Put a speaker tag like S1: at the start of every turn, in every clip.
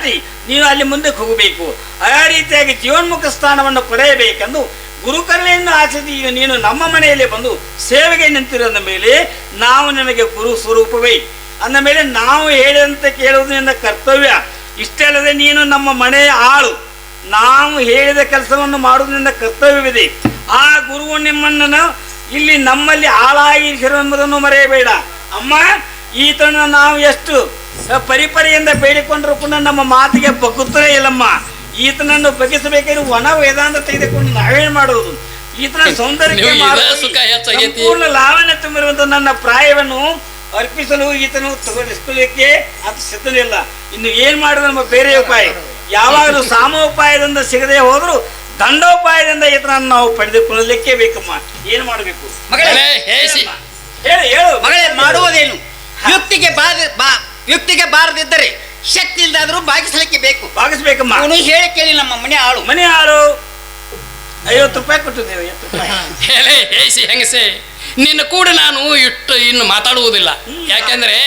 S1: ದಾಟಿ ನೀನು ಅಲ್ಲಿ ಮುಂದಕ್ಕೆ ಹೋಗಬೇಕು. ಆ ರೀತಿಯಾಗಿ ಜೀವನ್ಮುಖ ಸ್ಥಾನವನ್ನು ಪಡೆಯಬೇಕೆಂದು ಗುರುಕರುಣೆಯನ್ನು ಆಚರಿಸಿ ಈಗ ನೀನು ನಮ್ಮ ಮನೆಯಲ್ಲಿ ಬಂದು ಸೇವೆಗೆ ನಿಂತಿರೋದ ಮೇಲೆ ನಾವು ನಿನಗೆ ಗುರು ಸ್ವರೂಪವೇ. ಅಂದ ಮೇಲೆ ನಾವು ಹೇಳಿದಂತೆ ಕೇಳುವುದು ನಿನ್ನ ಕರ್ತವ್ಯ. ಇಷ್ಟೇ ಅಲ್ಲದೆ ನೀನು ನಮ್ಮ ಮನೆಯ ಆಳು, ನಾವು ಹೇಳಿದ ಕೆಲಸವನ್ನು ಮಾಡುವುದು ನಿನ್ನ ಕರ್ತವ್ಯವಿದೆ. ಆ ಗುರುವು ನಿಮ್ಮನ್ನು ಇಲ್ಲಿ ನಮ್ಮಲ್ಲಿ ಆಳಾಗಿರುವುದನ್ನು ಮರೆಯಬೇಡ. ಅಮ್ಮ, ಈತನ ನಾವು ಎಷ್ಟು ಪರಿಪರಿಯಿಂದ ಬೇಡಿಕೊಂಡರೂ ಕೂಡ ನಮ್ಮ ಮಾತಿಗೆ ಬಗ್ಗುತ್ತಲೇ ಇಲ್ಲಮ್ಮ. ಈತನನ್ನು ಬಗ್ಗಿಸಬೇಕಾದ್ರೆ ಒಣ ವೇದಾಂತ ತೆಗೆದುಕೊಂಡು ನಾವೇನು ಮಾಡುವುದು? ಈತನ ಸೌಂದರ್ಯ ಸಂಪೂರ್ಣ ಲಾವಣ್ಯ ತುಂಬಿರುವಂತಹ ನನ್ನ ಪ್ರಾಯವನ್ನು ಅರ್ಪಿಸಲು ಈತನು ತಗೊಳಿಸ್ಕೊಳ್ಳಿಕ್ಕೆ ಅದು ಸಿದ್ಧನಿಲ್ಲ. ಇನ್ನು ಏನ್ ಮಾಡೋದು ನಮ್ಮ ಬೇರೆ ಉಪಾಯ? ಯಾವಾಗಲೂ ಸಾಮೋಪಾಯದಿಂದ ಸಿಗದೆ ಹೋದ್ರು ದಂಡೋಪಾಯದಿಂದ ಈತನನ್ನು ನಾವು ಪಡೆದುಕೊಳ್ಳಲಿಕ್ಕೆ ಬೇಕಮ್ಮ. ಏನು ಮಾಡಬೇಕು ಹೇಳು
S2: ಮಗಳೇ? ಮಾಡುವುದೇನು? ಯುಕ್ತಿಗೆ ಬಾರದಿದ್ದರೆ ಶಕ್ತಿ ಇಲ್ಲದಾದ್ರೂ ಭಾಗಿಸಲಿಕ್ಕೆ ಬೇಕು.
S1: ಭಾಗಿಸ್ಬೇಕಮ್ಮ.
S2: ಅವನು ಹೇಳಿ ಕೇಳಿ ನಮ್ಮ ಮನೆ ಆಳು
S1: 50 ರೂಪಾಯಿ ಕೊಟ್ಟಿದ್ದೇವೆ. 50
S3: ಹೆಂಗಸೆ, ನಿನ್ನ ಕೂಡ ನಾನು ಇನ್ನು ಮಾತಾಡುವುದಿಲ್ಲ. ಯಾಕೆಂದ್ರೆ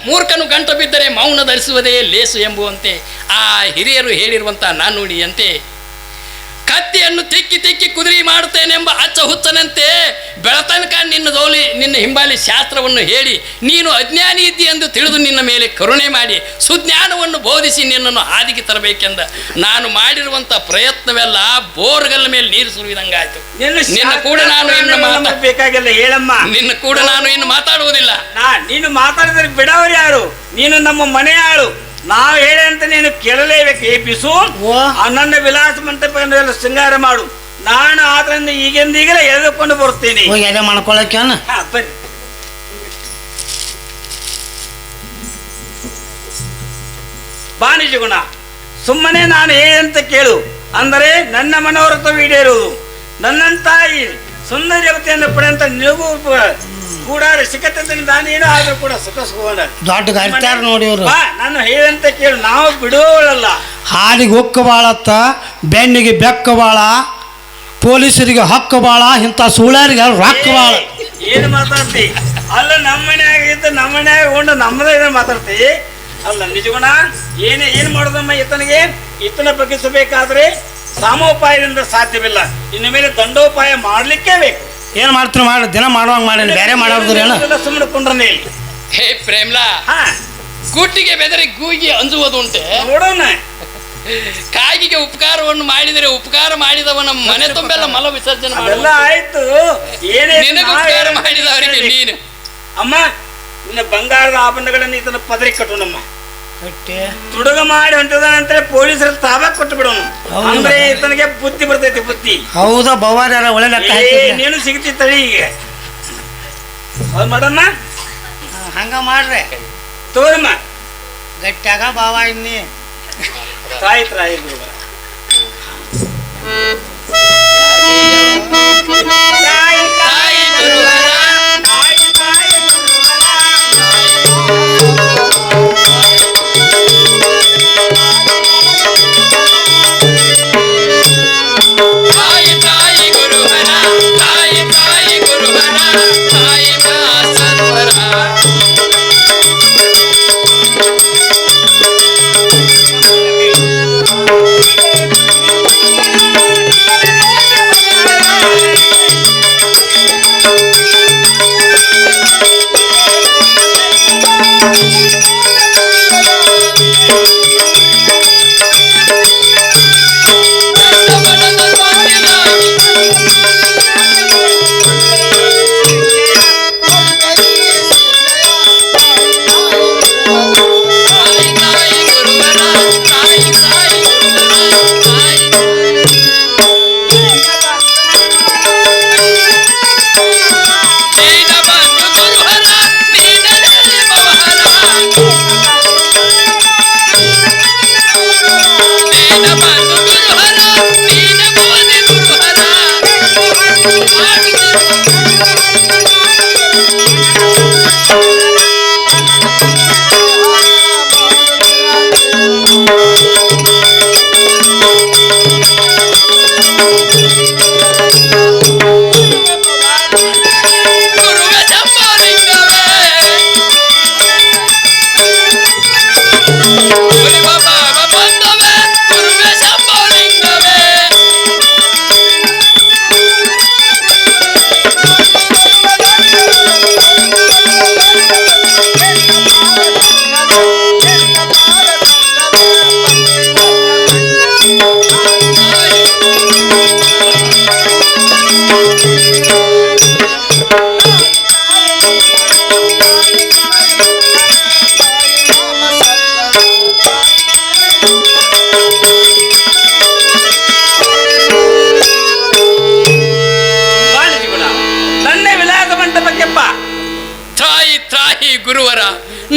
S3: ಮೂರ್ಖನು ಗಂಟ ಬಿದ್ದರೆ ಮೌನ ಧರಿಸುವುದೇ ಲೇಸು ಎಂಬುವಂತೆ ಆ ಹಿರಿಯರು ಹೇಳಿರುವಂತ ನಾನುಡಿಯಂತೆ ಕತ್ತಿಯನ್ನು ತಿಕ್ಕಿ ತಿಕ್ಕಿ ಕುದುರಿ ಮಾಡುತ್ತೇನೆಂಬ ಅಚ್ಚ ಹುಚ್ಚನಂತೆ ಬೆಳತನಕ ನಿನ್ನ ಹಿಂಬಾಲಿ ಶಾಸ್ತ್ರವನ್ನು ಹೇಳಿ ನೀನು ಅಜ್ಞಾನಿ ಇದ್ದಿ ಎಂದು ತಿಳಿದು ನಿನ್ನ ಮೇಲೆ ಕರುಣೆ ಮಾಡಿ ಸುಜ್ಞಾನವನ್ನು ಬೋಧಿಸಿ ನಿನ್ನನ್ನು ಹಾದಿಗೆ ತರಬೇಕೆಂದ ನಾನು ಮಾಡಿರುವಂತ ಪ್ರಯತ್ನವೆಲ್ಲ ಬೋರ್ಗಲ್ಲ ಮೇಲೆ ನೀರು ಸುರಿದಂಗಾಯ್ತು. ನಿನ್ನ ಕೂಡ ನಾನು ಇನ್ನು
S1: ಬೇಕಾಗಿಲ್ಲ ಹೇಳಮ್ಮ.
S3: ನಿನ್ನ ಕೂಡ ನಾನು ಇನ್ನು ಮಾತಾಡುವುದಿಲ್ಲ.
S1: ನೀನು ಮಾತಾಡಿದ್ರೆ ಬಿಡೋರು ಯಾರು? ನೀನು ನಮ್ಮ ಮನೆ ಆಳು. ನಾವು ಹೇಳಿ ಅಂತ ನೀನು ಕೇಳಲೇಬೇಕು. ಎಬ್ಬಿಸು, ನನ್ನ ವಿಲಾಸ ಮಂಟಪವನ್ನು ಶೃಂಗಾರ ಮಾಡು. ನಾನು ಆದ್ರಿಂದ ಈಗಿಂದೀಗಲೇ ಎಳೆದುಕೊಂಡು ಬರುತ್ತೇನೆ.
S2: ಮಾಡ್ಕೊಳ್ಳಕ್ಕೆ
S1: ಬನ್ನಿ. ಬಾನಿಜ ಗುಣ, ಸುಮ್ಮನೆ ನಾನು ಹೇಳಿದಂತ ಕೇಳು. ಅಂದರೆ ನನ್ನ ಮನೋರಥ ಈಡೇರುವುದು. ನನ್ನಂತ ಈ ಸುಂದರ ಜಗತೆಯನ್ನು ಪಡೆಯಂತ ನಿನಗೂ ಕೂಡ ಸಿಕ್ಕತ್ತಂತ ನಾನೇನು ಆದ್ರೂ ಕೂಡ ಸುಖ
S2: ದೊಡ್ಡ ನೋಡಿವ್ರು.
S1: ನಾನು ಹೇಳಿದಂತೆ ಕೇಳು, ನಾವು ಬಿಡುವಲ್ಲ.
S2: ಹಾಲಿಗೆ ಹೊಕ್ಕ ಬಾಳತ್ತ, ಬೆನ್ನಿಗೆ ಬೆಕ್ಕ ಬಾಳ, ಪೊಲೀಸರಿಗೆ ಹಕ್ಕ ಬಾಳ, ಇಂಥ ಸುಳ್ಯಾರಿಗೆ ರೊಕ್ಕ ಬಾಳ.
S1: ಏನು ಮಾತಾಡ್ತಿ? ಅಲ್ಲ, ನಮ್ಮ ಮನ್ಯಾಗ ಉಂಡು ನಮ್ಮದೇ ಮಾತಾಡ್ತಿ ಅಲ್ಲ. ನಿಜಗುಣ, ಏನು ಮಾಡೋದಮ್ಮ? ಈತನ ಬಗ್ಗಿಸಬೇಕಾದ್ರೆ ಸಾಮೋಪಾಯದಿಂದ ಸಾಧ್ಯವಿಲ್ಲ. ಇನ್ನು ಮೇಲೆ ದಂಡೋಪಾಯ ಮಾಡ್ಲಿಕ್ಕೆ ಬೇಕು.
S2: ಏನ್ ಮಾಡ್ತೀವಿ ಮಾಡಿ ದಿನ ಮಾಡುವಂಗ ಮಾಡಿ ಬೇರೆ ಮಾಡೋದ್ರ
S1: ಸುಮ್ಮನೆ ಕುಂಡ್ರನೇ ಇಲ್ಲಿ.
S3: ಹೇ ಪ್ರೇಮ್ಲಾ, ಗುಟ್ಟಿಗೆ ಬೆದರಿ ಗೂಗಿ ಅಂಜುವುದು ಉಂಟೆ
S1: ನೋಡೋಣ.
S3: ಕಾಗಿಗೆ ಉಪಕಾರವನ್ನು ಮಾಡಿದರೆ ಉಪಕಾರ ಮಾಡಿದವನ ಮನೆ ತುಂಬೆಲ್ಲ ಮಲ ವಿಸರ್ಜನೆ
S1: ಎಲ್ಲ ಆಯ್ತು.
S3: ನಿನಗೆ ಉಪಕಾರ ಮಾಡಿದವರಿಗೆ ನೀನು
S1: ಅಮ್ಮ ನಿನ್ನ ಬಂಗಾರದ ಆಭರಣಗಳನ್ನು ಇದನ್ನ ಪದರಿ ಕಟ್ಟೋಣಮ್ಮ. ತುಡುಗ ಮಾಡಿ ಹೊಂಟಿದಾನಂತ ಪೊಲೀಸರು ತಾಬಾಕ್ ಕೊಟ್ಟು ಬಿಡೋಣ. ಅಂದ್ರೆ ತನಗೆ ಬುದ್ಧಿ ಬರ್ತೈತಿ. ಬುದ್ಧಿ
S2: ಹೌದಾ? ಬವಾರ ಒಳ್ಳೆ
S1: ನೀನು ಸಿಗ್ತಿತ್ತಳಿ ಈಗ ಮಾಡಮ್ಮ.
S2: ಹಂಗ ಮಾಡ್ರೆ
S1: ತೋರಮ್ಮ.
S2: ಗಟ್ಟಾಗ ಬಾವ ಇನ್ನಿ
S1: ತಾಯಿ ತಾಯಿ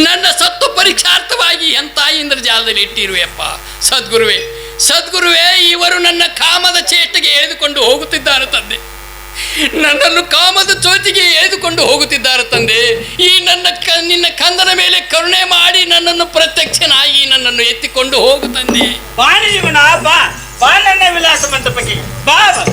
S3: ನನ್ನ ಸತ್ತು ಪರೀಕ್ಷಾರ್ಥವಾಗಿ ಎಂಥ ಇಂದ್ರಜಾಲದಲ್ಲಿ ಇಟ್ಟಿರುವೆಯಪ್ಪ ಸದ್ಗುರುವೇ. ಸದ್ಗುರುವೇ, ಇವರು ನನ್ನ ಕಾಮದ ಚೇಷ್ಟೆಗೆ ಎಳೆದುಕೊಂಡು ಹೋಗುತ್ತಿದ್ದಾರೆ ತಂದೆ. ನನ್ನನ್ನು ಕಾಮದ ಚೋತಿಗೆ ಎಳೆದುಕೊಂಡು ಹೋಗುತ್ತಿದ್ದಾರೆ ತಂದೆ. ಈ ನಿನ್ನ ಕಂದನ ಮೇಲೆ ಕರುಣೆ ಮಾಡಿ ನನ್ನನ್ನು ಪ್ರತ್ಯಕ್ಷನಾಗಿ ನನ್ನನ್ನು ಎತ್ತಿಕೊಂಡು ಹೋಗು ತಂದೆ.
S1: ಬಾ ನಿಜಗುಣ, ಬಾ ಬಾ ನನ್ನ ವಿಲಾಸ ಮಂಟಪಕ್ಕೆ ಬಾ ಬಾ.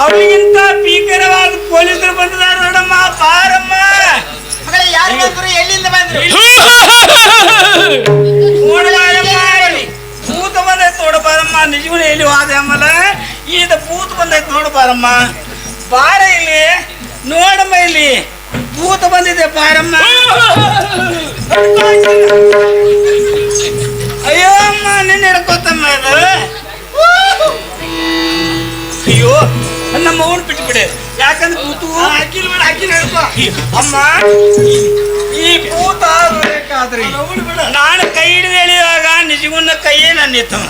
S1: ಅವರಿಗಿಂತ ಭೀಕರವಾದ ಪೊಲೀಸರು ಬಂದಿದ್ದಾರೆ ನೋಡಮ್ಮ, ಬಾರಮ್ಮ.
S4: ಯಾರು ಬಂದ್ರು, ಎಲ್ಲಿಂದ ಬಂದ್ರು?
S1: ಭೂತ ಬಂದೈತೆ ನೋಡಬಾರಮ್ಮ. ನಿಜವೂ ಎಲ್ಲಿ ಹೋದೆ ಅಮ್ಮಲ, ಈಗ ಭೂತ ಬಂದೈತೆ ನೋಡಬಾರಮ್ಮ. ಬಾರ ಇಲ್ಲಿ ನೋಡಮ್ಮ, ಇಲ್ಲಿ ಭೂತ ಬಂದಿದೆ ಬಾರಮ್ಮ. ಅಯ್ಯೋ ಅಮ್ಮ, ನಿನ್ನ ಹಿಡ್ಕೋತಮ್ಮ ಇದು. ಅಯ್ಯೋ ನಮ್ಮ ಅವ್ನು ಬಿಟ್ಬಿಡೆ, ಯಾಕಂದ್ರೆ ಭೂತು ಅಮ್ಮ. ಈ ಭೂತ ಬೇಕಾದ್ರಿ ನಾನು ಕೈ ಹಿಡಿದು ಎಳೆಯುವಾಗ ನಿಜಗುನ್ನ ಕೈಯೇ ನನ್ನ ಇತ್ತಮ್ಮ.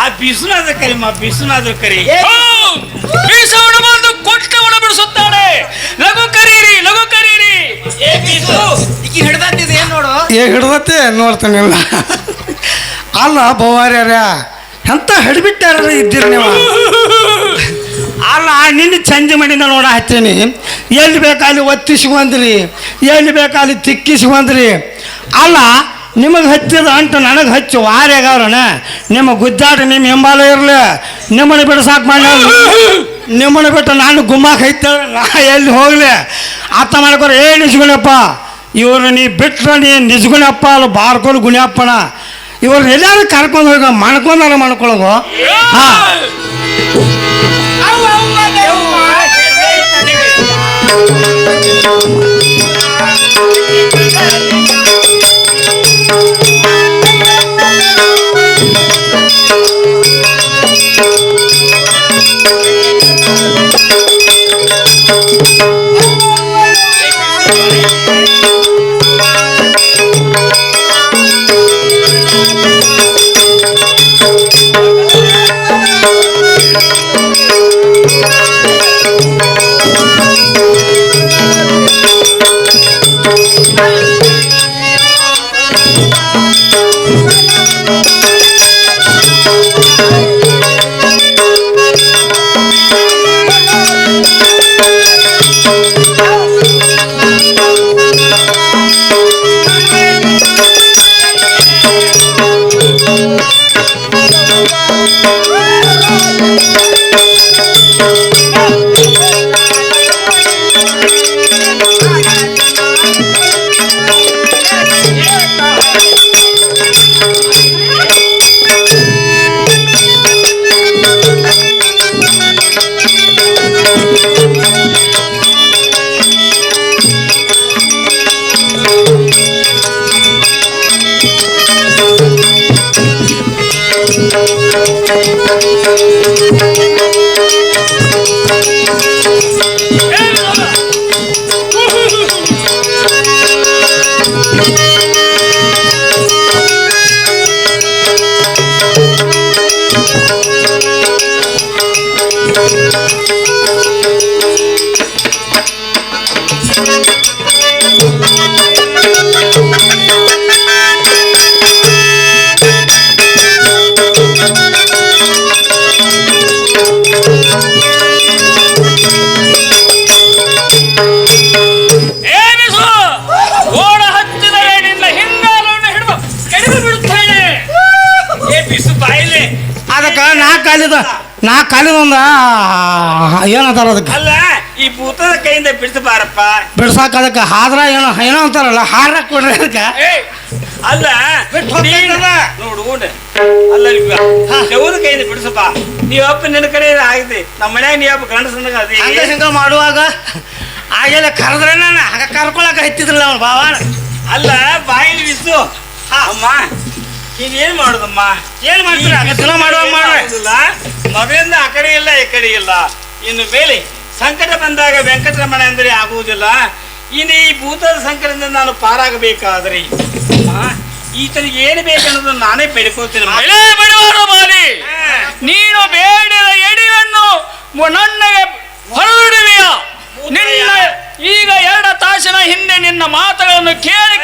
S1: ಆ ಬಿಸುನಾದ್ರೂ ಕರಿಮ್ಮ, ಬಿಸುನಾದ್ರೂ ಕರಿ.
S3: ಬೀಸವನು ಬಂದು ಕೊಟ್ಟವನು ಬಿಡಿಸುತ್ತಾಳೆ. ಲಘು ಕರೀರಿ, ಲಘು ಕರೀರಿ.
S1: ಏ ಬಿಸು,
S4: ಈಗ ಹಿಡ್ದಿದೆ ಏನ್ ನೋಡು.
S2: ಹಿಡ್ದತ್ತೆ ನೋಡ್ತಾನಿಲ್ಲ. ಅಲ್ಲ ಬವಾರ್ಯಾರ ಎಂತ ಹಿಡ್ಬಿಟ್ಟಾರ ಇದ್ದೀರಿ ನೀವು. ಅಲ್ಲ ನಿನ್ನ ಚಂಜಿ ಮಡಿನ ನೋಡ ಹತ್ತೀನಿ. ಎಲ್ಲಿ ಬೇಕಾಲಿ ಒತ್ತಿಸ್ಕೊಂಡ್ರಿ, ಎಲ್ಲಿ ಬೇಕಾಲಿ ತಿಕ್ಕಿಸ್ಕೊಂಡ್ರಿ. ಅಲ್ಲ ನಿಮಗೆ ಹಚ್ಚಿದ ಅಂಟು ನನಗೆ ಹಚ್ಚು ವಾರ್ಯಾಗವ್ರಣ. ನಿಮ್ಮ ಗುದ್ದಾಟ ನಿಮ್ಮ ಹಿಂಬಾಲ ಇರಲಿ, ನಿಮ್ಮನ್ನು ಬಿಟ್ಟು ಸಾಕು ಮಾಡಿ. ನಿಮ್ಮನ್ನು ಬಿಟ್ಟು ನಾನು ಗುಮ್ಮಾಕ್ ಐತೇಳೆ, ನಾ ಎಲ್ಲಿ ಹೋಗ್ಲಿ ಅರ್ಥ ಮಾಡ್ಕೊರ. ಏ ನಿಜಗುಣಪ್ಪ, ಇವ್ರು ನೀ ಬಿಟ್ರೆ ನೀ ನಿಜಗುಣಪ್ಪ ಅಲ್ಲ ಬಾರ್ಕೊಂಡು ಗುಣಿಯಪ್ಪಣ. ಇವ್ರನ್ನ ಎಲ್ಲಾರು ಕರ್ಕೊಂಡು ಹೋಗ ಮಾಡ್ಕೊಂಡಾರ ಮಾಡ್ಕೊಳ್ಳೋದು. ಹಾಂ ನಾ ಕಾಲಿದ ಒಂದು ಏನಂತಾರ ಅದಕ್ಕೆ
S1: ಅಲ್ಲ ಈ ಭೂತದ ಕೈಯಿಂದ ಬಿಡಿಸಬಾರಪ್ಪ
S2: ಬಿಡ್ಸಾಕ ಅದಕ್ಕೆ ಹಾದ್ರ ಏನೋ ಅಂತಾರಲ್ಲ ಹಾರಕ್ ಕೊಡ್ರಿ ಅದಕ್ಕೆ
S1: ಅಲ್ಲ ನೋಡು ಅಲ್ಲ ದೇವ್ರ ಕೈಯಿಂದ ಬಿಡಿಸಪ್ಪ ನೀವಪ್ಪ ನಿನ್ನ ಕಡೆ ಆಗಿದೆ ನಮ್ಮ ಮನ್ಯಾಗ ನೀವಪ್ಪ ಗಂಡ ಸಂದಾಗ ಅದೇ
S2: ಹಿಂಗ ಮಾಡುವಾಗ ಆಗೆಲ್ಲ ಕರೆದ್ರೆ ಹಾಗ ಕರ್ಕೊಳಕ ಹತ್ತಿದ್ರಲ್ಲ ಅವ್ನು ಭಾವ
S1: ಅಲ್ಲ ಬಾಯಿಲಿ ಬಿಸು ಅಮ್ಮ ಏನ್ ಮಾಡುದಮ್ಮ
S2: ಏನ್ ಮಾಡ್ತೀರ ದಿನ ಮಾಡುವಾಗ
S1: ಮಾಡುವುದಿಲ್ಲ ಮೊದಲಿಂದ ಆ ಕಡೆ ಇಲ್ಲ ಈ ಕಡೆ ಇಲ್ಲ ಇನ್ನು ಮೇಲೆ ಸಂಕಟ ಬಂದಾಗ ವೆಂಕಟರಮಣ ಅಂದರೆ ಆಗುವುದಿಲ್ಲ ಇನ್ನು ಈ ಭೂತದ ಸಂಕಟದಿಂದ ನಾನು ಪಾರಾಗಬೇಕಾದ್ರೆ ಈತನಿಗೆ ಏನು ಬೇಕನ್ನೋದನ್ನು ನಾನೇ ಬೇಡ್ಕೊಳ್ತೇನೆ.
S3: ನೀನು ಬೇಡಿದ ಎಡಿಯನ್ನು ನನಗೆ ಹೊರಡುವೆಯ ನಿನ್ನ ಈಗ 2 ತಾಸಿನ ಹಿಂದೆ ನಿನ್ನ ಮಾತುಗಳನ್ನು ಕೇಳಿ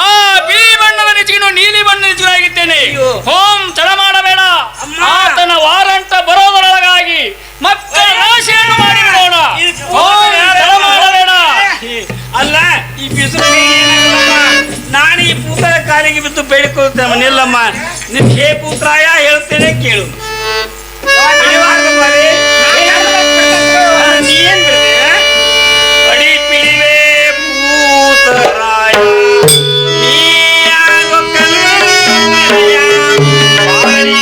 S3: ಆ ಬಿಳಿ ಬಣ್ಣದ ನಿಜಗಿನ ನೀಲಿ ಬಣ್ಣ ನಿಜವಾಗಿದ್ದೇನೆ. ಹೋಮ್ ತಡ ಮಾಡಬೇಡ, ಆತನ ವಾರಂಟ ಬರೋದರೊಳಗಾಗಿ ಮಕ್ಕಳ ರಾಶಿಯನ್ನು ಮಾಡಿಬಿಡೋಣ. ಹೋಮ್ ತಡ ಮಾಡಬೇಡ.
S1: ಅಲ್ಲ ಈ ಬಿಸಿಲು ನಾನು ಈ ಪೂತರ ಕಾಲಿಗೆ ಬಿದ್ದು ಬೇಡಿಕೊಳ್ತೇನೆ ನಿಲ್ಲಮ್ಮ. ನಿನ್ ಹೇ ಪೂತ್ರಾಯ ಹೇಳ್ತೇನೆ ಕೇಳು. ನೀನ್ ಅಡಿ ಪಿಡಿವೆ ಪೂತರಾಯ ನೀಯಾಗೋ ಕನ್ನಡಯ ಬಾಳಿ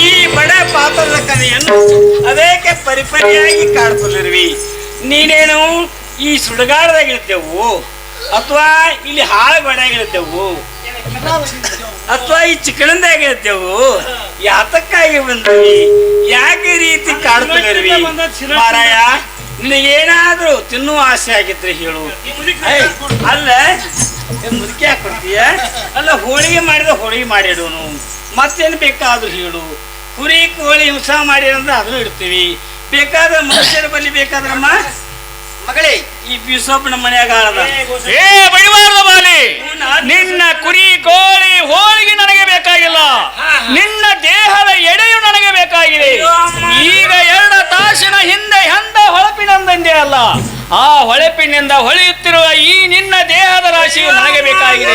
S1: ಈ ಬಡ ಪಾತ್ರದ ಕಥೆಯನ್ನು ಅದೇಕೆ ಪರಿಪರಿಯಾಗಿ ಕಾಡ್ಕೊಳ್ಳಿರುವಿ. ನೀನೇನು ಈ ಸುಡುಗಾಡದಾಗಿರ್ತೇವು ಅಥವಾ ಇಲ್ಲಿ ಹಾಳು ಬಡಾಗಿರ್ತೇವು ಅಥವಾ ಈ ಚಿಕ್ಕಣದಾಗಿರ್ತೇವು ಯಾತಕ್ಕಾಗಿ ಬಂದ್ವಿ? ಯಾಕೆ ರೀತಿ ಕಾಡ್ಕೊಳ್ಳಿರುವಿ ಮಾರಾಯ? ನಿನಗೇನಾದ್ರೂ ತಿನ್ನುವ ಆಸೆ ಆಗಿದ್ರೆ ಹೇಳು. ಅಲ್ಲ ಮುದುಕಿ ಹಾಕೊಡ್ತೀಯ ಅಲ್ಲ ಹೋಳಿಗೆ ಮಾಡಿದ ಹೋಳಿಗೆ ಮಾಡಿಡೋನು, ಮತ್ತೇನು ಬೇಕಾದ್ರೂ ಹೇಳು. ಕುರಿ ಕೋಳಿ ಹಿಂಸ ಮಾಡಿರಂದ್ರೆ ಅದನ್ನು ಇಡ್ತೀವಿ. ಬೇಕಾದ್ರೆ ಮನುಷ್ಯರ ಬಲ್ಲಿ ಬೇಕಾದ್ರಮ್ಮ
S4: ಮಗಳೇ
S1: ಈ ಬಿಸೋಪ್ಪನ ಮನ್ಯಾಗ ಆಳದ.
S3: ಏ ಬಡಿವಾರದ ಬಾಲಿ, ನಿನ್ನ ಕುರಿ ಕೋಳಿ ಹೋಳಿಗೆ ನನಗೆ ಬೇಕಾಗಿಲ್ಲ, ನಿನ್ನ ದೇಹದ ಎಡೆಯು ನನಗೆ ಬೇಕಾಗಿದೆ. ಈಗ 2 ತಾಸಿನ ಹಿಂದೆ ಎಂದ ಹೊಳಪಿನಂದಂದೆ ಅಲ್ಲ, ಆ ಹೊಳಪಿನಿಂದ ಹೊಳೆಯುತ್ತಿರುವ ಈ ನಿನ್ನ ದೇಹದ ರಾಶಿಯು ನನಗೆ ಬೇಕಾಗಿದೆ.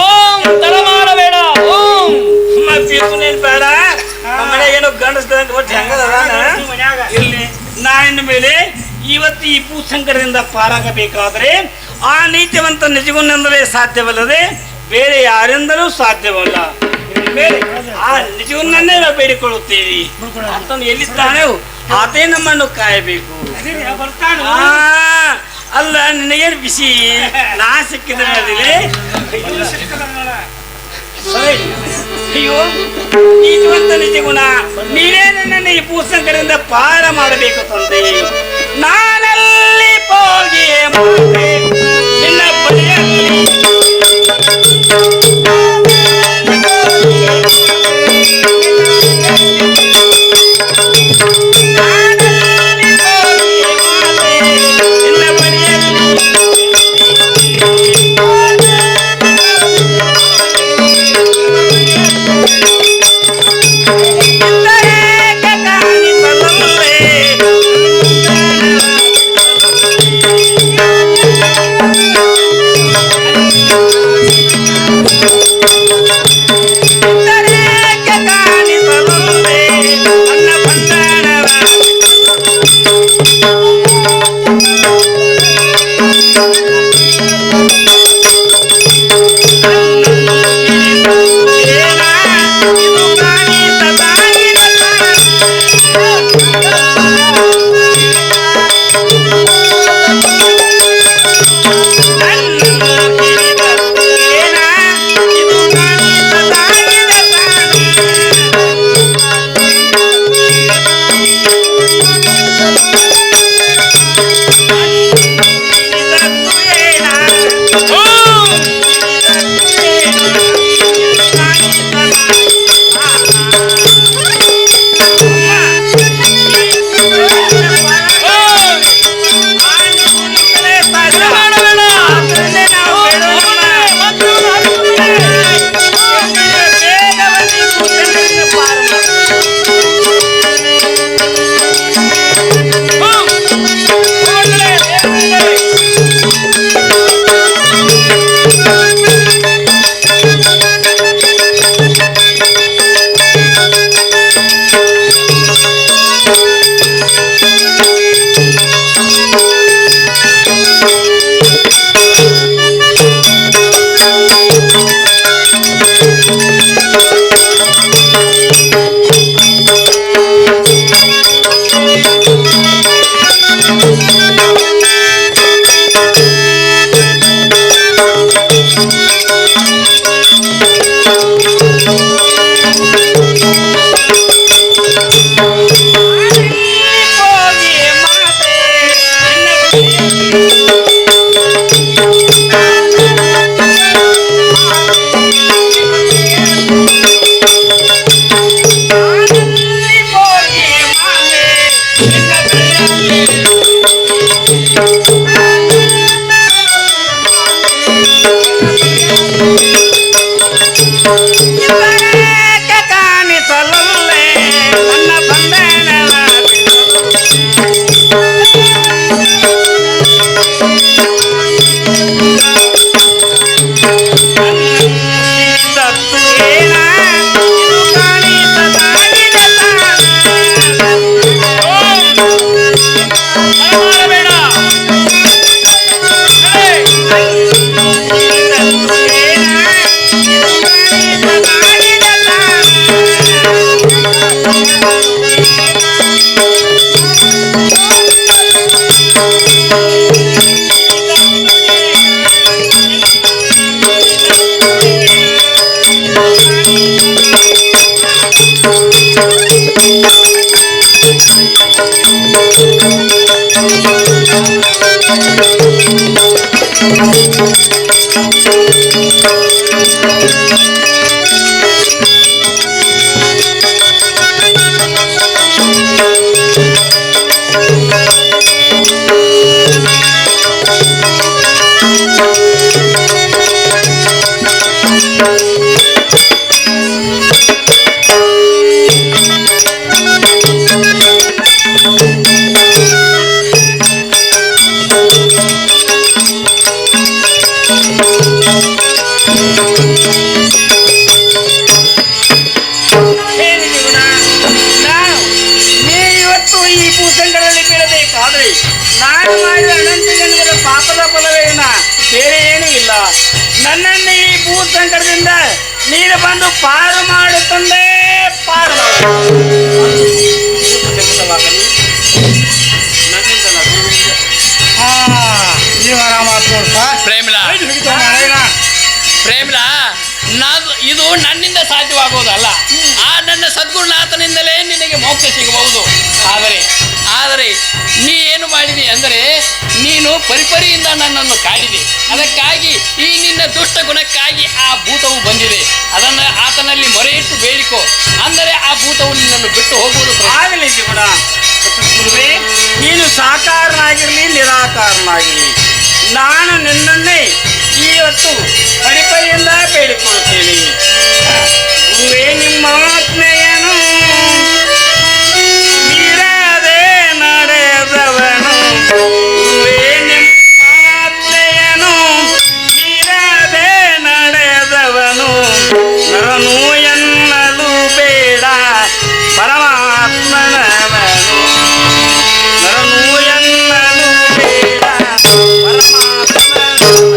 S3: ಓಂ ತಡ ಮಾಡಬೇಡ. ಓಂ
S1: ಬೀಸುನೇನ್ ಬೇಡ, ಮನೆಗೇನೋ ಗಂಡಸ್ದಂತ ಒಟ್ಟು ಹೆಂಗದ ಇಲ್ಲಿ. ನಾನಿನ ಮೇಲೆ ಇವತ್ತು ಈ ಭೂಸಂಕಟದಿಂದ ಪಾರಾಗಬೇಕಾದ್ರೆ ಆ ನೀತಿವಂತ ನಿಜಗುಣದಿಂದಲೇ ಸಾಧ್ಯವಲ್ಲದೆ ಬೇರೆ ಯಾರಿಂದಲೂ ಸಾಧ್ಯವಲ್ಲ. ಬೇರೆ ಆ ನಿಜಗುಣನ್ನೇ ನಾವು ಬೇಡಿಕೊಳ್ಳುತ್ತೀವಿ. ಆತನು ಎಲ್ಲಿದ್ದಾನೆ ಆತೇ ನಮ್ಮನ್ನು ಕಾಯಬೇಕು. ಅಲ್ಲ ನಿನಗೇನು ಬಿಸಿ, ನಾ ಸಿಕ್ಕಿದ್ರೆ ಅದಿಲೆ. ಅಯ್ಯೋ ನೀತಿವಂತ ನಿಜಗುಣ, ನೀನೇ ನನ್ನನ್ನು ಈ ಭೂಸಂಕಟದಿಂದ ಪಾರ ಮಾಡಬೇಕು ತಂದೆ. ನಾನಲ್ಲಿ ಹೋಗಿ ನಿನ್ನ ಬಳಿಯಲ್ಲಿ ಭೂ ಸಂಕಟದಿಂದ ನೀನು ಬಂದು ಪಾರು ಮಾಡುತ್ತಂದೆ, ಪಾರು ಮಾಡು. ಸಂಕಟವಾಗಲಿ ನನ್ನಿಂದ ನಗುವಿನಿಂದ.
S2: ನೀವು ಆರಾಮಾತ್ ನೋಡ್ಪ.
S3: ಪ್ರೇಮಿಲಾ ಪ್ರೇಮಿಲಾ, ಇದು ನನ್ನಿಂದ ಸಾಧ್ಯವಾಗುವುದಲ್ಲ. ಆ ನನ್ನ ಸದ್ಗುರುನಾಥನಿಂದಲೇ ನಿನಗೆ ಮೋಕ್ಷ ಸಿಗಬಹುದು. ಆದರೆ ನೀ ಏನು ಮಾಡಿದಿ ಅಂದರೆ ನೀನು ಪರಿಪರಿಯಿಂದ ನನ್ನನ್ನು ಕಾಡಿದೆ. ಅದಕ್ಕಾಗಿ ಈ ನಿನ್ನ ದುಷ್ಟ ಗುಣಕ್ಕಾಗಿ ಆ ಭೂತವು ಬಂದಿದೆ. ಅದನ್ನು ಆತನಲ್ಲಿ ಮೊರೆ ಇಟ್ಟು ಬೇಡಿಕೋ, ಅಂದರೆ ಆ ಭೂತವು ನಿನ್ನನ್ನು ಬಿಟ್ಟು ಹೋಗುವುದು.
S1: ಆಗಲಿ ಜೀವನ. ನೀನು ಸಾಕಾರನಾಗಿರಲಿ ನಿರಾಕಾರನಾಗಿರಲಿ, ನಾನು ನಿನ್ನನ್ನೇ ಇವತ್ತು ಪರಿಪರಿಯಿಂದ ಬೇಡಿಕೊಳ್ಳುತ್ತೇನೆ. ಗುರುವೇ ನಿಮ್ಮ ಆಜ್ಞೆಯನು ಮೀರದೆ ನಡೆದವನು, ಗುರುವೇ ನಿಮ್ಮ ಆಜ್ಞೆಯನು ಮೀರದೆ ನಡೆದವನು, ನರನು ಎನ್ನಲು ಬೇಡ ಪರಮಾತ್ಮನವನು, ನರನು ಎನ್ನಲು ಬೇಡ ಪರಮಾತ್ಮನವನು.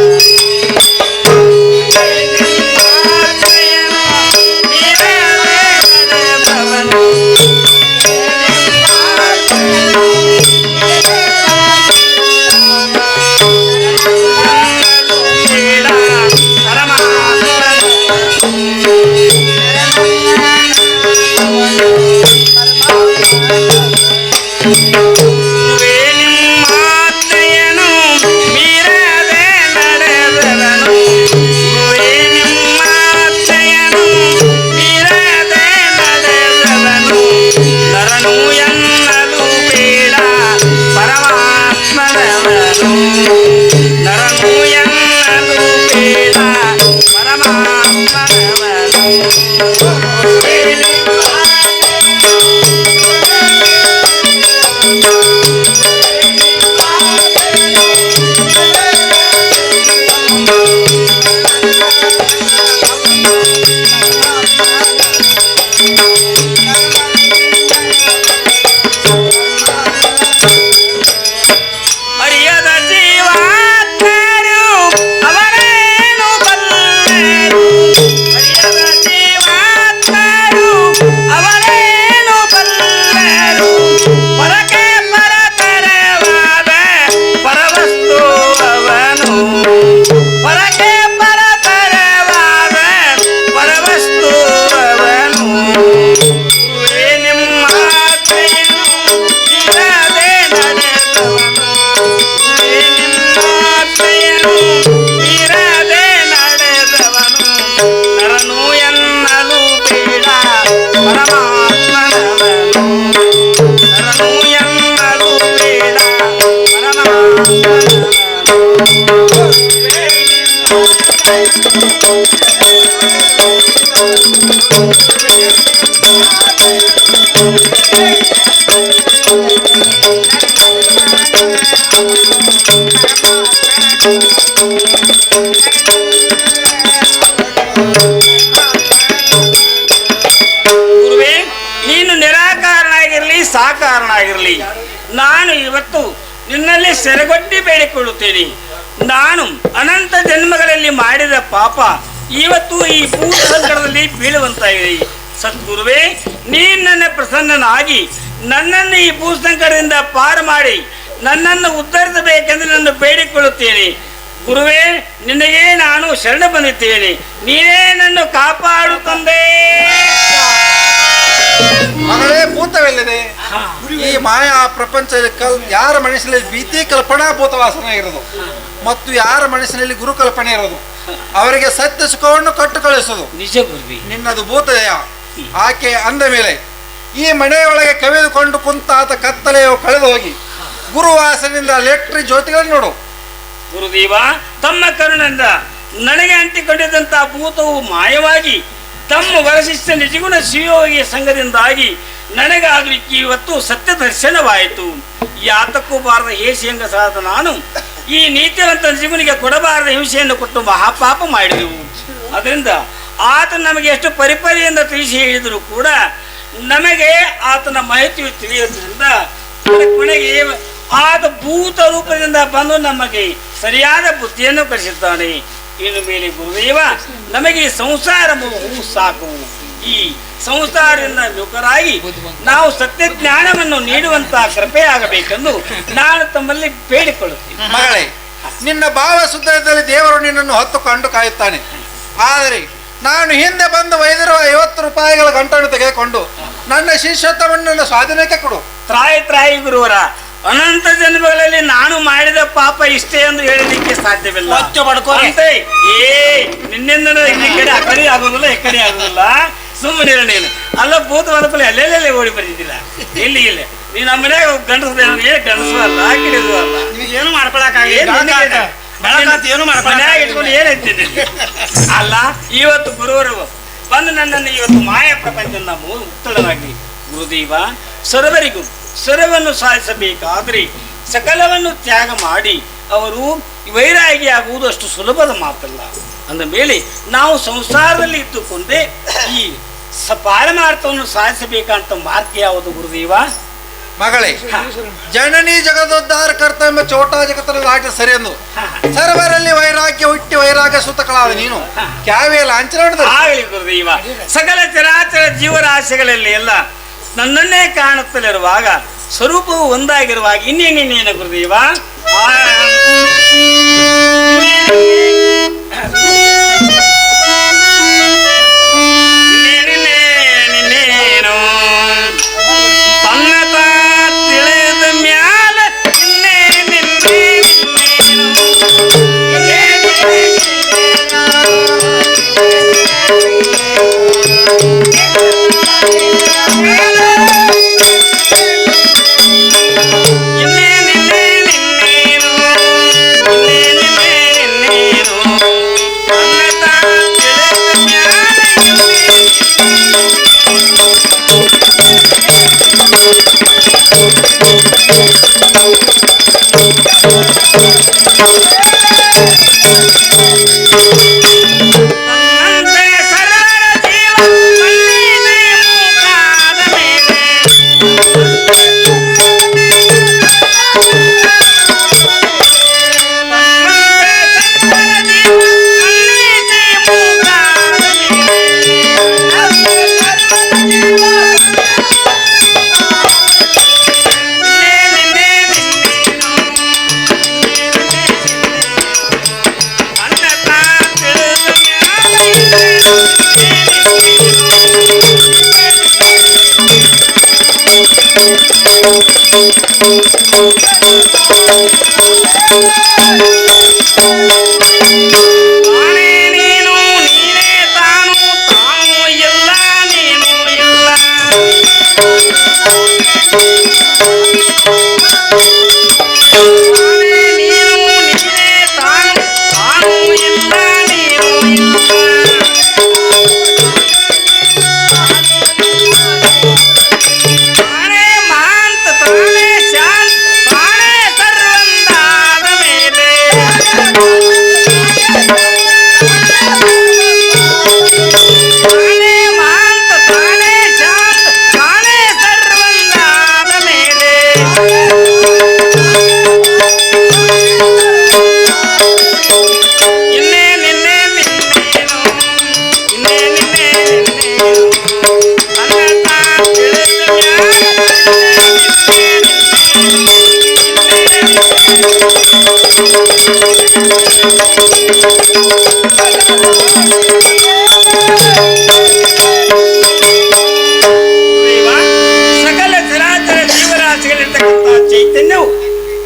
S1: ಗುರುವೇ, ನೀನು ನಿರಾಕಾರನಾಗಿರಲಿ ಸಾಕಾರನಾಗಿರಲಿ, ನಾನು ಇವತ್ತು ನಿನ್ನಲ್ಲಿ ಸೆರೆಗೊಟ್ಟಿ ಬೇಡಿಕೊಳ್ಳುತ್ತೇನೆ. ನಾನು ಅನಂತ ಜನ್ಮಗಳಲ್ಲಿ ಮಾಡಿದ ಪಾಪ ಇವತ್ತು ಈ ಭೂ ಸಂಕಟದಲ್ಲಿ ಬೀಳುವಂತಾಗಿದೆ. ಸದ್ಗುರುವೇ, ನೀನು ನನ್ನ ಪ್ರಸನ್ನನಾಗಿ ನನ್ನನ್ನು ಈ ಭೂ ಸಂಕಟದಿಂದ ಪಾರು ಮಾಡಿ ನನ್ನನ್ನು ಉದ್ಧರಿಸಬೇಕೆಂದು ನನ್ನ ಬೇಡಿಕೊಳ್ಳುತ್ತೇನೆ. ಗುರುವೇ, ನಿನಗೆ ನಾನು ಶರಣ ಬಂದಿದ್ದೇನೆ, ನೀನೇ ನನ್ನ ಕಾಪಾಡು ತಂದೆ.
S5: ಮಗಳೇ, ಭೂತವೆಲ್ಲಿದೆ? ಈ ಮಾಯಾ ಪ್ರಪಂಚದಲ್ಲಿ ಯಾರ ಮನಸ್ಸಿನಲ್ಲಿ ಭೀತಿ ಕಲ್ಪನಾ ಭೂತ ವಾಸನೆ ಇರೋದು ಮತ್ತು ಯಾರ ಮನಸ್ಸಿನಲ್ಲಿ ಗುರು ಕಲ್ಪನೆ ಇರೋದು, ಅವರಿಗೆ ಸತ್ಯ ಸುಖವನ್ನು ಕಟ್ಟು ಕಳಿಸೋದು.
S1: ನಿಜ ಗುರುವಿ,
S5: ನಿನ್ನದು ಭೂತದಯ. ಆಕೆ ಅಂದ ಮೇಲೆ ಈ ಮನೆಯೊಳಗೆ ಕವಿದುಕೊಂಡು ಕುಂತಾತ ಕತ್ತಲೆಯು ಕಳೆದು ಹೋಗಿ ಗುರುವಾಸನಿಂದ ಲೆಟ್ರಿ ಜ್ಯೋತಿಗಳನ್ನು ನೋಡು.
S1: ಗುರುದೇವ, ತಮ್ಮ ಕರುಣಿಂದ ನನಗೆ ಅಂಟಿಕೊಂಡಿದ್ದಂಥ ಭೂತವು ಮಾಯವಾಗಿ ತಮ್ಮ ವರಶಿಷ್ಠ ನಿಜಗುಣ ಶಿವಯೋಗಿಯ ಸಂಘದಿಂದಾಗಿ ನನಗಾಗಲಿಕ್ಕೆ ಇವತ್ತು ಸತ್ಯ ದರ್ಶನವಾಯಿತು. ಯಾತಕ್ಕೂ ಬಾರದ ಹೇಸಿ ಹೆಂಗಸಾದ ನಾನು ಈ ನೀತಿವಂತ ನಿಜಗುಣಿಗೆ ಕೊಡಬಾರದ ಹಿಂಸೆಯನ್ನು ಕೊಟ್ಟು ಮಹಾಪಾಪ ಮಾಡಿದೆವು. ಅದರಿಂದ ಆತ ನಮಗೆ ಎಷ್ಟು ಪರಿಪರಿಯಿಂದ ತಿಳಿಸಿ ಹೇಳಿದರೂ ಕೂಡ ನಮಗೆ ಆತನ ಮಾಹಿತಿಯು ತಿಳಿಯೋದ್ರಿಂದ ಕೊನೆಗೆ ಆತ ಭೂತ ರೂಪದಿಂದ ಬಂದು ನಮಗೆ ಸರಿಯಾದ ಬುದ್ಧಿಯನ್ನು ಕಲಿಸುತ್ತಾನೆ. ಇನ್ನು ಮೇಲೆ ಗುರುದೇವ, ನಮಗೆ ಈ ಸಂಸಾರ ಮೋಹವು ಸಾಕು. ಈ ಸಂಸಾರದಿಂದ ವಿಮುಖರಾಗಿ ನಾವು ಸತ್ಯ ಜ್ಞಾನವನ್ನು ನೀಡುವಂತಹ ಕೃಪೆ ಆಗಬೇಕೆಂದು ನಾನು ತಮ್ಮಲ್ಲಿ ಬೇಡಿಕೊಳ್ಳುತ್ತೇನೆ.
S5: ಮಗಳೇ, ನಿನ್ನ ಭಾವ ಸುದ್ದದಲ್ಲಿ ದೇವರು ನಿನ್ನನ್ನು ಹೊತ್ತು ಕಂಡು ಕಾಯುತ್ತಾನೆ. ಆದರೆ ನಾನು ಹಿಂದೆ ಬಂದು ಒಯ್ದಿರುವ 50 ರೂಪಾಯಿಗಳ ಗಂಟನ್ನು ತೆಗೆದುಕೊಂಡು ನನ್ನ ಶಿಷ್ಯತ್ವವನ್ನು ನನ್ನ ಸ್ವಾಧೀನಕ್ಕೆ ಕೊಡು.
S1: ತ್ರಾಯಿ ಗುರುವರ, ಅನಂತ ಜನ್ಮಗಳಲ್ಲಿ ನಾನು ಮಾಡಿದ ಪಾಪ ಇಷ್ಟೇ ಎಂದು ಹೇಳಲಿಕ್ಕೆ ಸಾಧ್ಯವಿಲ್ಲ. ಅಂತೆ ನಿನ್ನಿಂದ ಈ ಕಡೆ ಆ ಕಡೆ ಆಗೋದಿಲ್ಲ, ಈ ಕಡೆ ಆಗೋದಿಲ್ಲ. ಸುಮ್ಮನೆ ನೀನು ಅಲ್ಲ ಭೂತ ಮನಪಲ್ಲಿ ಅಲ್ಲೆಲ್ಲೇ ಓಡಿ ಬಂದಿದ್ದಿಲ್ಲ. ಇಲ್ಲಿ ನೀನು ನಮ್ಮ ಮನ್ಯಾಗ ಗಂಡಸದ ಗಂಡಸು ಅಲ್ಲ, ಕಿಡಿದು ಅಲ್ಲ,
S2: ಏನು ಮಾಡ್ಕೊಳಕ್ಕಾಗಲ್ಲ.
S1: ಮನ್ಯಾಗ ಇಟ್ಕೊಂಡು ಏನೈತಿದ್ದೆ ಅಲ್ಲ. ಇವತ್ತು ಗುರುವರು ಬಂದು ನನ್ನನ್ನು ಇವತ್ತು ಮಾಯಾ ಪ್ರಪಂಚದಿಂದ ಮುಕ್ತಳಾಗಿ ಗುರುದೇವ, ಸರ್ವರಿಗೂ ಸರ್ವವನ್ನು ಸಾಧಿಸಬೇಕಾದ್ರೆ ಸಕಲವನ್ನು ತ್ಯಾಗ ಮಾಡಿ ಅವರು ವೈರಾಗಿ ಆಗುವುದು ಅಷ್ಟು ಸುಲಭದ ಮಾತಲ್ಲ. ಅಂದ ಮೇಲೆ ನಾವು ಸಂಸಾರದಲ್ಲಿ ಇದ್ದುಕೊಂಡೇ ಈ ಪಾರಮಾರ್ಥವನ್ನು ಸಾಧಿಸಬೇಕಂತ ಮಾರ್ಗ ಯಾವುದು ಗುರುದೇವ?
S5: ಮಗಳೇ, ಜನನಿ ಜಗದೋದ್ಧಾರ ಕರ್ತ ಎಂಬ ಚೋಟ ಜಗತ್ತನ್ನು ದಾಟಿ ಸರಿ ಎಂದು ಸರ್ವರಲ್ಲಿ ವೈರಾಗ್ಯ ಹುಟ್ಟಿ ವೈರಾಗ್ಯ ಸೂತಕಳಾದ ನೀನು ಕ್ಯಾವೇ ಲಾಂಛನ
S1: ಆಗಲಿ ಗುರುದೇವ. ಸಕಲ ಚರಾಚರ ಜೀವರಾಶಿಗಳಲ್ಲಿ ಎಲ್ಲ ನನ್ನನ್ನೇ ಕಾಣುತ್ತಲಿರುವಾಗ ಸ್ವರೂಪವು ಒಂದಾಗಿರುವಾಗ ಇನ್ನೇನೇನೇನು ಗುರುದೇವ? ಸಕಲ ಚರಾಚರ ಜೀವರಾಶಿಗಳಿರ್ತಕ್ಕಂಥ ಚೈತನ್ಯವು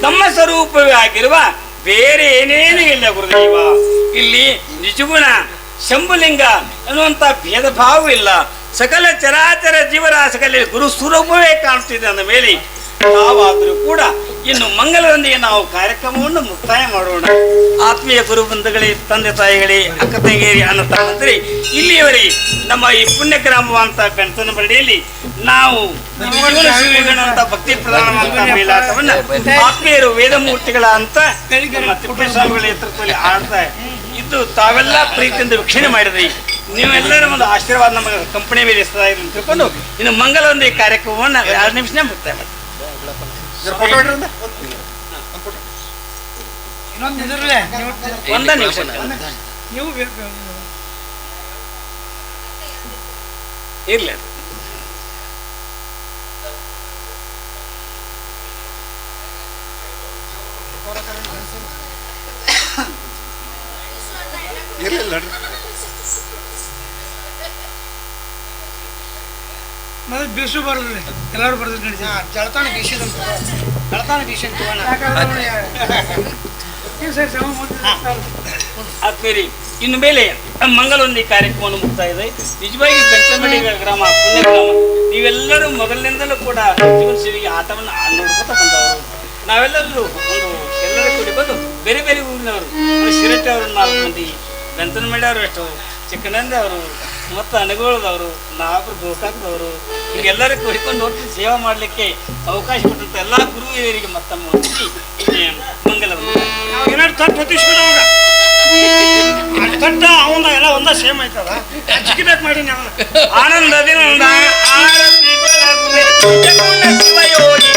S1: ನಮ್ಮ ಸ್ವರೂಪವೇ ಆಗಿರುವ ಬೇರೆ ಏನೇನು ಇಲ್ಲ ಗುರುದೇವ. ಇಲ್ಲಿ ನಿಜಗುಣ ಶಂಭುಲಿಂಗ ಅನ್ನುವಂಥ ಭೇದ ಭಾವ ಇಲ್ಲ. ಸಕಲ ಚರಾಚರ ಜೀವರಾಶಿಗಳಲ್ಲಿ ಗುರು ಸ್ವರೂಪವೇ ಕಾಣುತ್ತಿದೆ ಅಂದ ಮೇಲೆ ನಾವಾದರೂ ಕೂಡ ಇನ್ನು ಮಂಗಲದೊಂದಿಗೆ ನಾವು ಕಾರ್ಯಕ್ರಮವನ್ನು ಮುಕ್ತಾಯ ಮಾಡೋಣ. ಆತ್ಮೀಯ ಗುರು ಬಂಧುಗಳೇ, ತಂದೆ ತಾಯಿಗಳೇ, ಅಕ್ಕ ತಂಗಿಯರಿ, ಅಣ್ಣ ತಮ್ಮಂದಿರೇ, ಇಲ್ಲಿಯವರೆಗೆ ನಮ್ಮ ಈ ಪುಣ್ಯ ಗ್ರಾಮವಂತ ಕಣ್ತನ ಬರಡಿಯಲ್ಲಿ ನಾವು ಅಂತ ಭಕ್ತಿ ಪ್ರಧಾನವಂತ ಮೇಲಾಟವನ್ನ ಆತ್ಮೀಯರು ವೇದಮೂರ್ತಿಗಳ ಅಂತ ತಿಪ್ಪೇಸ್ವಾಮಿಗಳ ನೇತೃತ್ವದಲ್ಲಿ ಆಡ್ತಾ ಇದ್ದು ತಾವೆಲ್ಲ ಪ್ರೀತಿಯಿಂದ ವೀಕ್ಷಣೆ ಮಾಡಿದ್ರಿ. ನೀವೆಲ್ಲರ ಒಂದು ಆಶೀರ್ವಾದ ನಮ್ಮ ಕಂಪನಿ ಮೇಲೆ ಇರ್ತದೆ ಅಂತ ತಿಳ್ಕೊಂಡು ಇನ್ನು ಮಂಗಲದೊಂದಿಗೆ ಕಾರ್ಯಕ್ರಮವನ್ನು 2 ನಿಮಿಷ ಮುಕ್ತಾಯ ಮಾಡಿ.
S2: ಇನ್ನೊಂದು
S1: ಒಂದ ನಿಮಿಷ
S2: ನೀವು
S1: ಇರ್ಲಿ ಅದು.
S5: ಇರ್ಲಿಲ್ಲ
S2: ಮೊದಲು ಬೀಸು ಬರೋದ್ರಿ ಎಲ್ಲರೂ ಬರ್ದು ನಡೀತಿ ಜಳತಾನ ಬೀಸಿದಂತ ಜಳತಾನ ಬೀಸಿ
S1: ಆತ್ಮೀರಿ ಇನ್ನು ಮೇಲೆ ಮಂಗಲೊಂದಿ ಕಾರ್ಯಕ್ರಮವನ್ನು ಮುಕ್ತಾಯ ಇದೆ. ನಿಜವಾಗಿ ಬೆಳ್ತಂಗಡಿ ಗ್ರಾಮ ಪುಣ್ಯ ಗ್ರಾಮ, ನೀವೆಲ್ಲರೂ ಮೊದಲಿನಿಂದಲೂ ಕೂಡ ಜೀವನ ಸೇವೆಗೆ ಆಟವನ್ನು ನೋಡ್ಕೊತ ಬಂದವರು. ನಾವೆಲ್ಲರೂ ಎಲ್ಲರೂ ಕೂಡಿ ಬಂದು ಬೇರೆ ಬೇರೆ ಊರಿನವರು, ಶಿರಟ್ಟಿ ಅವರು 4 ಮಂದಿ, ಬೆಂತನಮಡಿ ಅವರು ಎಷ್ಟು, ಚಿಕ್ಕನಂದಿ ಅವರು ಮತ್ತು ಅನಗೋಳದವರು, ನಾಲ್ಕು ಗೋಕಾಕದವರು, ಹೀಗೆಲ್ಲರೂ ಕೂಡಿಕೊಂಡು ಹೋಗಿ ಸೇವೆ ಮಾಡಲಿಕ್ಕೆ ಅವಕಾಶ ಕೊಟ್ಟಂಥ ಎಲ್ಲ ಗುರು ಹಿರಿಯರಿಗೆ ಮತ್ತೊಮ್ಮೆ ಹೊಂದಿಸಿ ಮಂಗಲವನ್ನು
S2: ಏನಾದ್ರು ತಟ್ಟು ಹೊತ್ತಿಸ್ಬಿಡ ಅವಾಗ ತಟ್ಟ ಅವಂದ ಎಲ್ಲ ಒಂದ ಸೇಮ್ ಆಯ್ತದ ಜಿಗಿಬೇಕು ಮಾಡಿ ನಾವು
S1: ಆನಂದದಿಂದ ಆರತಿ ಬೆಳಗುವೆ ಜಗುಣ ಶಿವಯೋಗಿ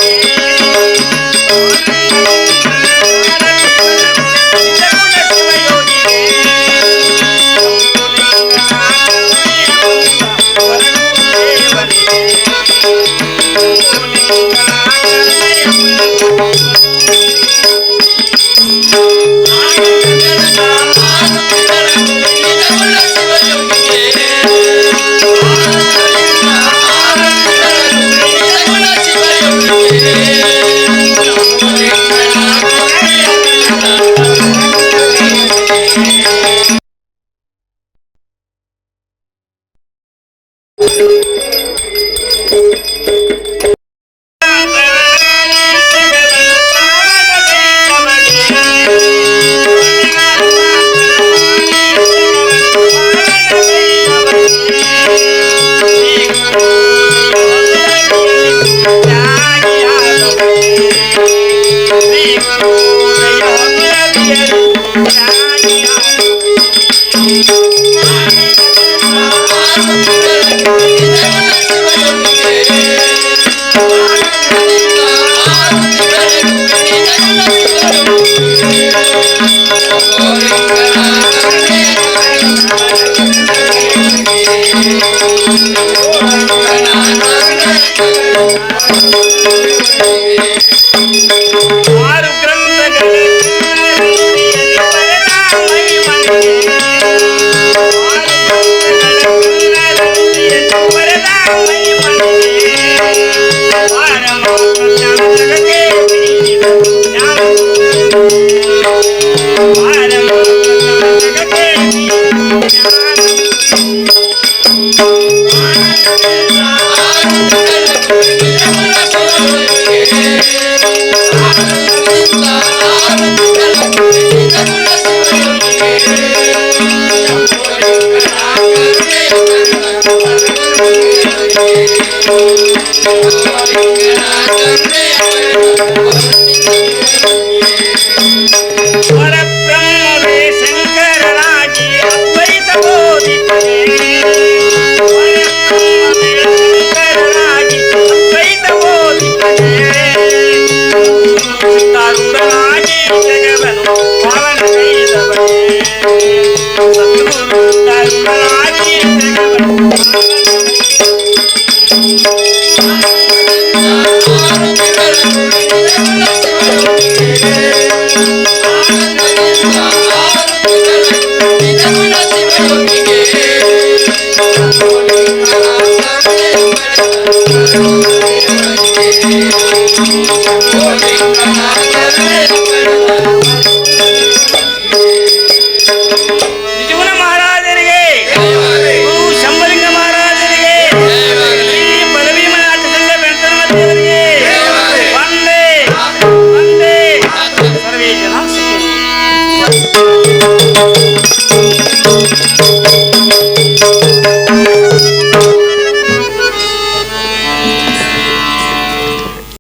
S1: ಸರ್ವೇ ಜನ